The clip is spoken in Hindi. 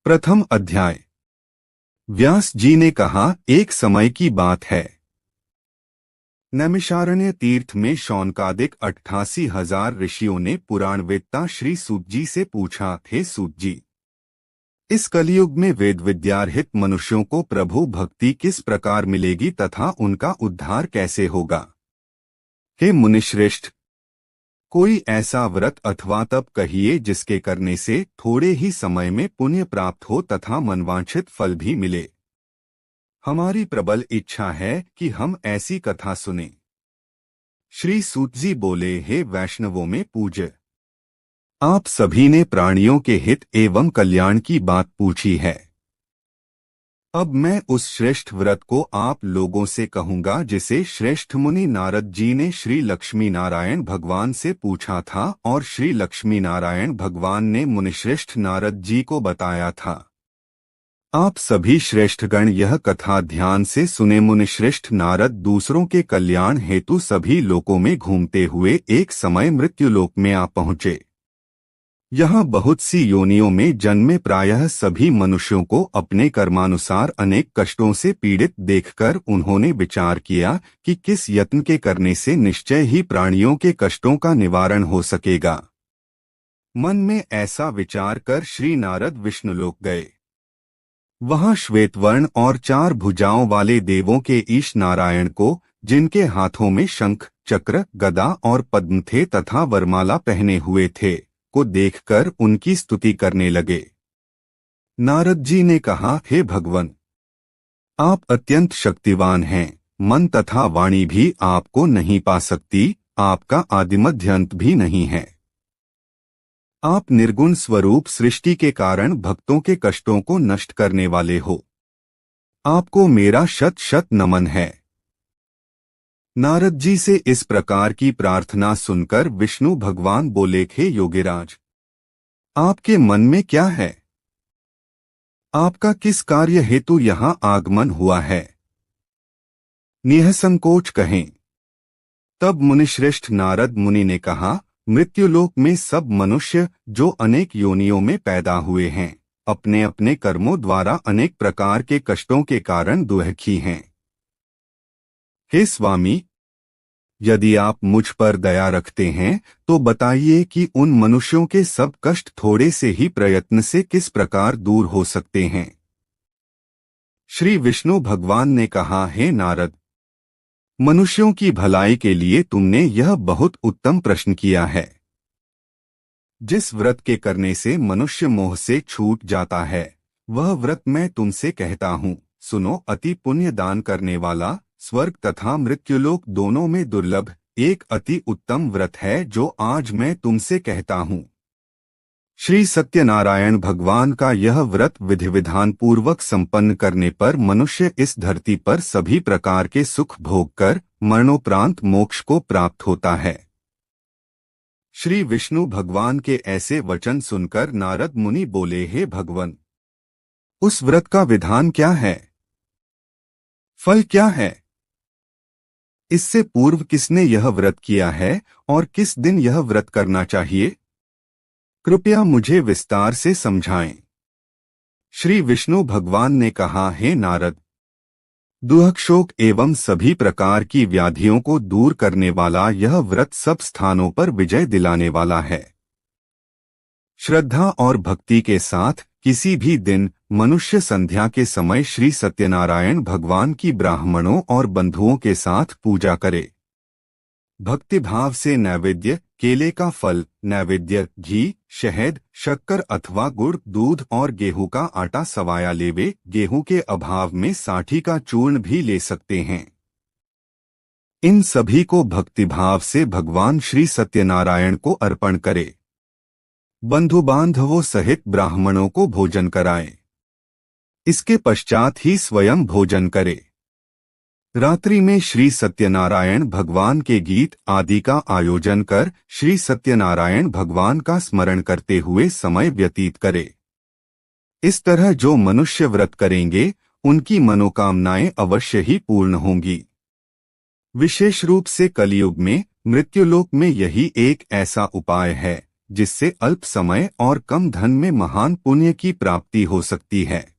प्रथम अध्याय। व्यास जी ने कहा, एक समय की बात है। नैमिषारण्य तीर्थ में शौनकादिक 88,000 ऋषियों ने पुराणवेत्ता श्री सूत जी से पूछा, हे सूत जी, इस कलयुग में वेद विद्यारहित मनुष्यों को प्रभु भक्ति किस प्रकार मिलेगी तथा उनका उद्धार कैसे होगा। हे मुनिश्रेष्ठ, कोई ऐसा व्रत अथवा तप कहिए जिसके करने से थोड़े ही समय में पुण्य प्राप्त हो तथा मनवांछित फल भी मिले। हमारी प्रबल इच्छा है कि हम ऐसी कथा सुने। श्री सूत जी बोले, हे वैष्णवों में पूज्य, आप सभी ने प्राणियों के हित एवं कल्याण की बात पूछी है। अब मैं उस श्रेष्ठ व्रत को आप लोगों से कहूंगा जिसे श्रेष्ठ मुनि नारद जी ने श्री लक्ष्मी नारायण भगवान से पूछा था और श्री लक्ष्मी नारायण भगवान ने मुनिश्रेष्ठ नारद जी को बताया था। आप सभी श्रेष्ठगण यह कथा ध्यान से सुने। मुनिश्रेष्ठ नारद दूसरों के कल्याण हेतु सभी लोकों में घूमते हुए एक समय मृत्युलोक में आ पहुँचे। यहाँ बहुत सी योनियों में जन्मे प्रायः सभी मनुष्यों को अपने कर्मानुसार अनेक कष्टों से पीड़ित देखकर उन्होंने विचार किया कि किस यत्न के करने से निश्चय ही प्राणियों के कष्टों का निवारण हो सकेगा। मन में ऐसा विचार कर श्री नारद विष्णुलोक गए। वहाँ श्वेतवर्ण और 4 भुजाओं वाले देवों के ईश नारायण को, जिनके हाथों में शंख, चक्र, गदा और पद्म थे तथा वरमाला पहने हुए थे, को देखकर उनकी स्तुति करने लगे। नारद जी ने कहा, हे भगवन, आप अत्यंत शक्तिवान हैं। मन तथा वाणी भी आपको नहीं पा सकती, आपका आदिमध्यांत भी नहीं है। आप निर्गुण स्वरूप सृष्टि के कारण भक्तों के कष्टों को नष्ट करने वाले हो। आपको मेरा शत शत नमन है। नारद जी से इस प्रकार की प्रार्थना सुनकर विष्णु भगवान बोले, हे योगीराज, आपके मन में क्या है? आपका किस कार्य हेतु यहाँ आगमन हुआ है? निःसंकोच कहें। तब मुनिश्रेष्ठ नारद मुनि ने कहा, मृत्युलोक में सब मनुष्य जो अनेक योनियों में पैदा हुए हैं, अपने अपने कर्मों द्वारा अनेक प्रकार के कष्टों के कारण दुखी हैं। हे स्वामी, यदि आप मुझ पर दया रखते हैं तो बताइए कि उन मनुष्यों के सब कष्ट थोड़े से ही प्रयत्न से किस प्रकार दूर हो सकते हैं। श्री विष्णु भगवान ने कहा, हे नारद, मनुष्यों की भलाई के लिए तुमने यह बहुत उत्तम प्रश्न किया है। जिस व्रत के करने से मनुष्य मोह से छूट जाता है, वह व्रत मैं तुमसे कहता हूँ, सुनो। अति पुण्य दान करने वाला, स्वर्ग तथा मृत्युलोक दोनों में दुर्लभ एक अति उत्तम व्रत है जो आज मैं तुमसे कहता हूँ। श्री सत्यनारायण भगवान का यह व्रत विधि विधान पूर्वक संपन्न करने पर मनुष्य इस धरती पर सभी प्रकार के सुख भोग कर मरणोपरांत मोक्ष को प्राप्त होता है। श्री विष्णु भगवान के ऐसे वचन सुनकर नारद मुनि बोले, हे भगवन, उस व्रत का विधान क्या है? फल क्या है? इससे पूर्व किसने यह व्रत किया है और किस दिन यह व्रत करना चाहिए? कृपया मुझे विस्तार से समझाएं। श्री विष्णु भगवान ने कहा, हे नारद, दुख शोक एवं सभी प्रकार की व्याधियों को दूर करने वाला यह व्रत सब स्थानों पर विजय दिलाने वाला है। श्रद्धा और भक्ति के साथ किसी भी दिन मनुष्य संध्या के समय श्री सत्यनारायण भगवान की ब्राह्मणों और बंधुओं के साथ पूजा करे। भक्तिभाव से नैवेद्य, केले का फल, नैवेद्य, घी, शहद, शक्कर अथवा गुड़, दूध और गेहूं का आटा सवाया लेवे। गेहूं के अभाव में साठी का चूर्ण भी ले सकते हैं। इन सभी को भक्तिभाव से भगवान श्री सत्यनारायण को अर्पण करे। बंधु बांधवों सहित ब्राह्मणों को भोजन कराएं। इसके पश्चात ही स्वयं भोजन करे। रात्रि में श्री सत्यनारायण भगवान के गीत आदि का आयोजन कर श्री सत्यनारायण भगवान का स्मरण करते हुए समय व्यतीत करे। इस तरह जो मनुष्य व्रत करेंगे उनकी मनोकामनाएं अवश्य ही पूर्ण होंगी। विशेष रूप से कलयुग में मृत्युलोक में यही एक ऐसा उपाय है जिससे अल्प समय और कम धन में महान पुण्य की प्राप्ति हो सकती है।